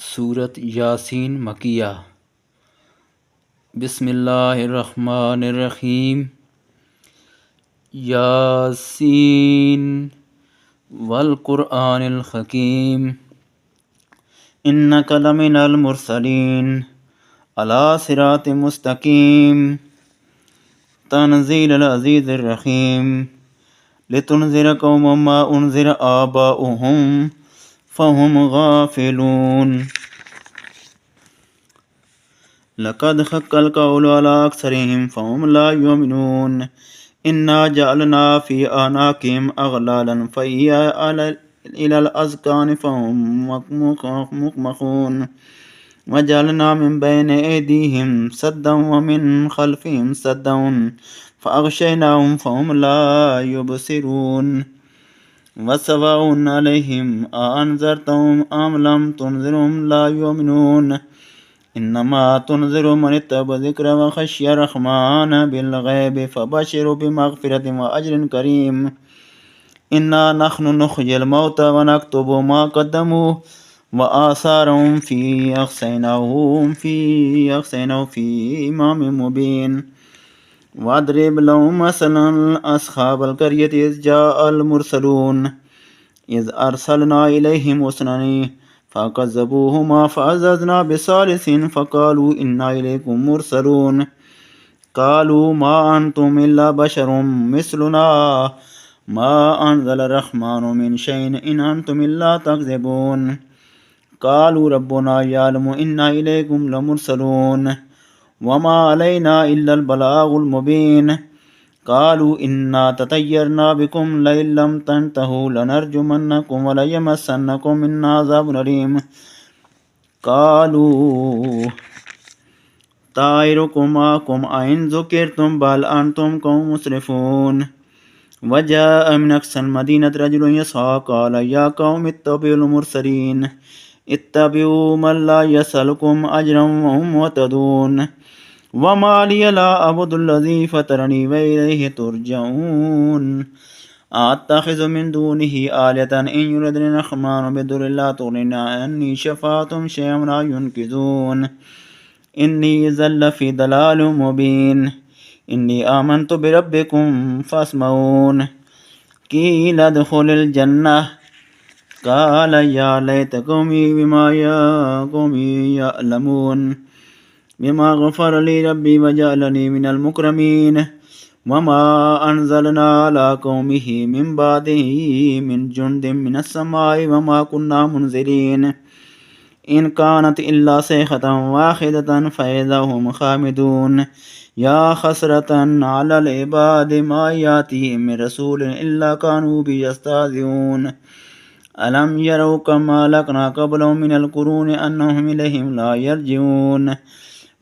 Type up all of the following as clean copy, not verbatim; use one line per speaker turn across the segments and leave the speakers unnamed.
सूरत यासीन मकिया। बिस्मिल्लाहिर्रहमानिर्रहीम। यासीन वल क़ुरआनिल हकीम इन्नका लमिनल मुरसलीन अला सिरातिम मुस्तकीम तंज़ीलुल अज़ीज़िर रहीम लितुनज़िर कौमम मा उनज़िर आबाउहुम फ़हुम गाफ़िलून। लक़द हक़्क़ल क़ौलु अला अक्सरिहिम फ़हुम ला युमिनून। इन्ना जअलना फ़ी अनाक़िहिम अग़लालन फ़हिय इलल अज़क़ानि फ़हुम मुक़महून। वजअलना मिन बैनि ऐदीहिम सद्दन व मिन ख़ल्फ़िहिम सद्दन फ़अग़शयनाहुम फ़हुम ला युबसिरून। वसवाउन अलैहिम अअन्ज़रतहुम अम लम तुनज़िरहुम ला युमिनून। इन्नमा तुनज़िरु मन इत्तबअ ज़िक्र व ख़शिय अर्रहमान बिल्ग़ैबि फ़बश्शिरहु बिमग़फ़िरतिन व अज्रिन करीम। इन्ना नहनु नुह्यिल मौता व नक्तुबु मा क़द्दमू व आसारहुम अहसयनाहु फ़ी इमामिन मुबीन। वद्रिब लहुम मसलन अस्हाबल क़र्यति इज़ जाअल मुरसलून इज़ अरसलना इलैहिम उसनैनि फ़कज़्ज़बूहुमा फ़अज़्ज़ज़ना बिसालिसिन फ़क़ालू इन्ना इलैकुम मुरसलून। क़ालू मा अंतुम इल्ला बशरुम मिस्लुना मा अनज़लर रहमानु मिन शैइन इन अंतुम इल्ला तकज़िबून। क़ालू रब्बुना यअलमु इन्ना इलैकुम लमुरसलून वमा अलैना इल्लल बलागुल मुबीन। क़ालू इन्ना ततय्यरना बिकुम लइन लम तंतहू लनरजुमन्नकुम व लयमस्सन्नकुम मिन्ना अज़ाबुन अलीम। क़ालू ताइरुकुम माअकुम अइन ज़ुकिरतुम बल अंतुम कौमुन मुस्रिफून। वजाअ मिन अक़सल मदीनति रजुलुन यसअ क़ाल या क़ौम इत्तबिउल मुरसलीन इत्तबिउ मन ला यसअलुकुम अजरन व हुम मुहतदून। वमा लिय ला अअबुदुल्लज़ी फ़तरनी व इलैहि तुरजऊन। अअत्तख़िज़ु मिन दूनिहि आलिहतन इन युरिदनि अर्रहमानु बिदुर्रिन ला तुग़नि अन्नी शफ़ाअतुहुम शयअन व ला युनक़िज़ून। इन्नी इज़्ज़न लफ़ी दलालिम मुबीन। इन्नी आमन्तु बिरब्बिकुम फ़स्मऊन। क़ील उद्ख़ुलिल जन्नह क़ाल या लैत क़ौमी यअलमून बिमा ग़फ़र ली रब्बी वजअलनी मिनल मुकरमीन। वमा अनज़लना अला क़ौमिहि मिन बादिहि मिन जुन्दिन मिनस समाइ वमा कुन्ना मुनज़िरीन। इन कानत इल्ला सैख़तन वाहिदतन फ़इज़ा हुम ख़ामिदून। या हसरतन अलल इबादि मा यातिहिम मिन रसूलिन इल्ला कानू बिही यस्तहज़िऊन। अलम यरौ कम्मा अहलकना क़ब्लहुम मिनल क़ुरूनि अन्नहुम इलैहिम ला यरजिऊन।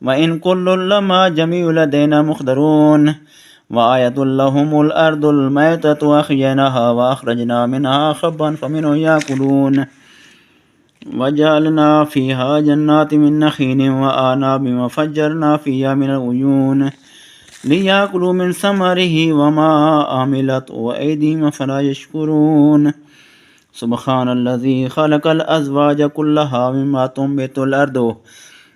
व इन कुल्लुन लम्मा जमीउन लदैना मुहज़रून। व आयतुल लहुमुल अर्दुल मैततु अहयैनाहा व अख़रजना मिनहा हब्बन फ़मिन्हु याकुलून। वजअलना फ़ीहा जन्नातिन मिन नख़ीलिन व अअनाबिन व फ़ज्जरना फ़ीहा मिनल उयून लियाकुलू मिन समरिही वमा अमिलतहु ऐदीहिम अफ़ला यशकुरून। सुब्हानल्लज़ी ख़लक़ल अज़वाज कुल्लहा मिम्मा तुंबितुल अर्दु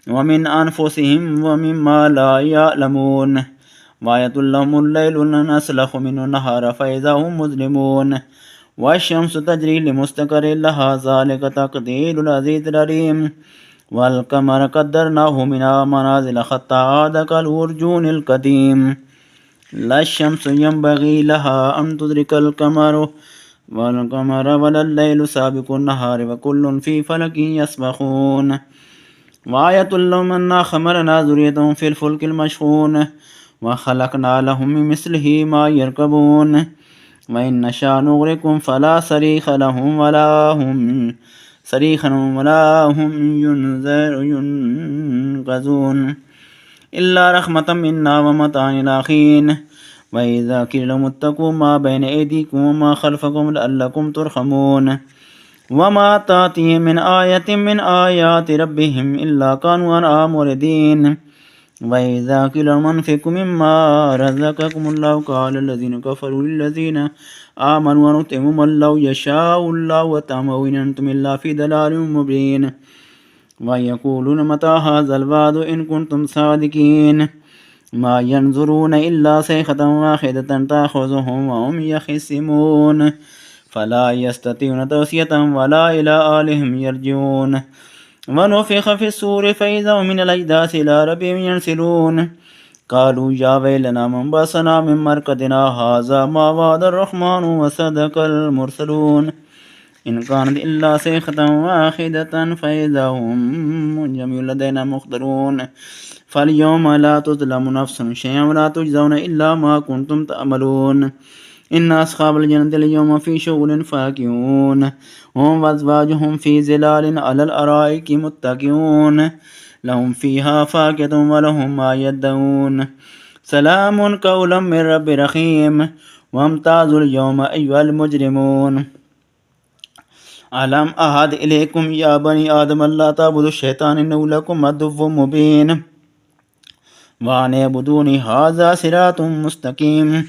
व मिन अनफुसिहिम व मिम्मा ला यअलमून। वआयतुल लहुमुल लैलु नस्लखु मिन्हु नहारा फ़इज़ा हुम मुज़लिमून। वश्शम्सु तजरी लिमुस्तक़र्रिन लहा ज़ालिक तक़दीरुल अज़ीज़िल अलीम। वल क़मर क़द्दरनाहु मनाज़िल हत्ता आद कल उर्जूनिल क़दीम। लश्शम्सु यंबग़ी लहा अन तुदरिकल क़मर वलल लैलु साबिक़ुन नहार व कुल्लुन फ़ी फ़लकिन यस्बहून। वआयतुल लहुम अन्ना हमलना ज़ुर्रियतहुम फ़िल फ़ुल्किल मशहून व ख़लक़ना लहुम मिन मिस्लिही मा यरकबून। व इन नशअ नुग़रिक़हुम फ़ला सरीख़ लहुम वला हुम युनक़ज़ून इल्ला रहमतम मिन्ना व मताअन इला हीन। व इज़ा क़ील लहुम इत्तक़ू मा बैन ऐदीकुम व मा ख़ल्फ़कुम लअल्लकुम तुरहमून। वमा तातिहिम मिन आयतिन मिन आयाति रब्बिहिम इल्ला कानू अन्हा मुरिदीन। व इज़ा क़ील लहुम अन्फ़िक़ू मिम्मा रज़क़कुमुल्लाहु क़ाल लल्लज़ीना कफ़रू लिल्लज़ीना आमनू अनुतिमु मल्लौ यशाउल्लाहु वतअमहु इन अंतुम इल्ला फ़ी दलालिम मुबीन। ويقولون متى هذا الوعد إن كنتم صادقين ما ينظرون إلا صيحة واحدة تأخذهم وهم يخصمون فلا يستطيعون توصية ولا إلى آلهم يرجعون ونفخ في الصور فإذا هم من الأجداث إلى ربهم ينسلون قالوا يا ويلنا من بعثنا من مرقدنا هذا ما وعد الرحمن وصدق المرسلون إن كانت إلا صيحة واحدة فإذا هم جميع لدينا مخضرون فاليوم لا تظلم نفس شيئا ولا تجزون إلا ما كنتم تعملون إن أصحاب الجنة اليوم في شغل فاكهون هم وأزواجهم في ظلال على الأرائك متكئون لهم فيها فاكهة ولهم ما يدعون سلام قولا من رب رحيم وامتازوا اليوم أيها المجرمون ألم أعهد إليكم يا بني آدم ألا تعبدوا الشيطان إنه لكم عدو مبين وأن اعبدوني هذا صراط مستقيم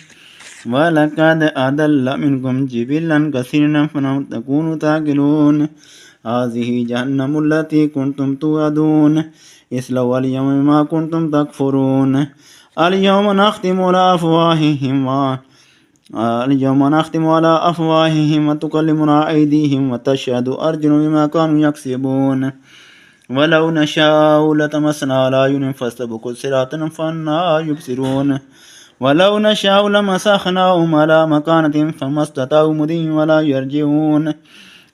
ولقد أضل منكم جبلا كثيرا فلم تكونوا تعقلون هذه جهنم التي كنتم توعدون اصلوا اليوم ما كنتم تكفرون اليوم نختم على أفواههم وتكلمنا أيديهم وتشهد أرجلهم بما كانوا يكسبون ولو نشاء لتمسنا على أعينهم فاستبقوا الصراط فأنى يبصرون ولو نشاء لمسخناهم على مكانتهم فما استطاعوا مضيا ولا يرجعون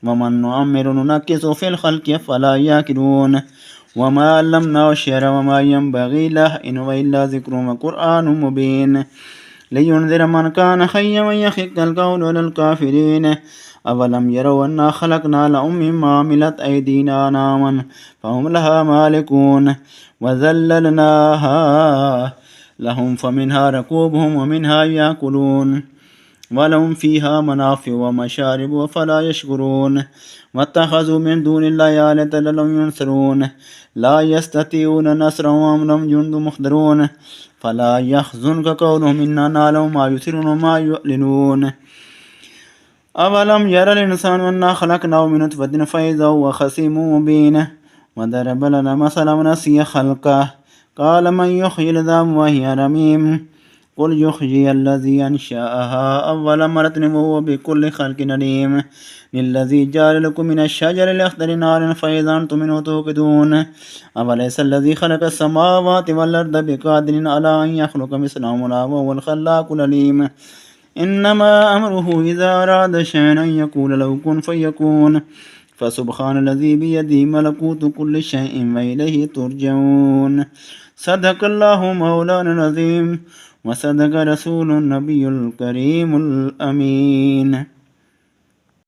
ومن نعمر ننكس في الخلق فلا يأكلون وما علمناه الشعر وما ينبغي له إن هو إلا ذكر وقرآن مبين لينذر من كان حيا ويحق القول على الكافرين أولم يروا أنا خلقنا لهم مما عملت أيدينا أنعاما فهم لها مالكون وذللناها لهم فمنها ركوبهم ومنها يأكلون ولهم فيها منافع ومشارب وفلا يشكرون واتخذوا من دون الله آلهة لعلهم ينصرون لا يستطيعون نصرهم وهم لهم جند محضرون فلا يحزنك قولهم إنا نعلم ما يسرون وما يعلنون أولم ير الإنسان أنا خلقناه من نطفة فإذا هو خصيم مبين وضرب لنا مثلا ونسي خلقه قال من يحيي العظام وهي رميم قل يحيي الذي أنشأها أول مرة وهو بكل خلق عليم للذي جعل لكم من الشجر الأخضر نارا فإذا أنتم منه توقدون أوليس الذي خلق السماوات والأرض بقادر على أن يخلق مثلهم وهو الخلاق العليم إنما أمره إذا أراد شيئا أن يقول له كن فيكون فسبحان الذي بيده ملكوت كل شيء وإليه ترجعون صدق الله مولانا العظيم وصدق رسول النبي الكريم الأمين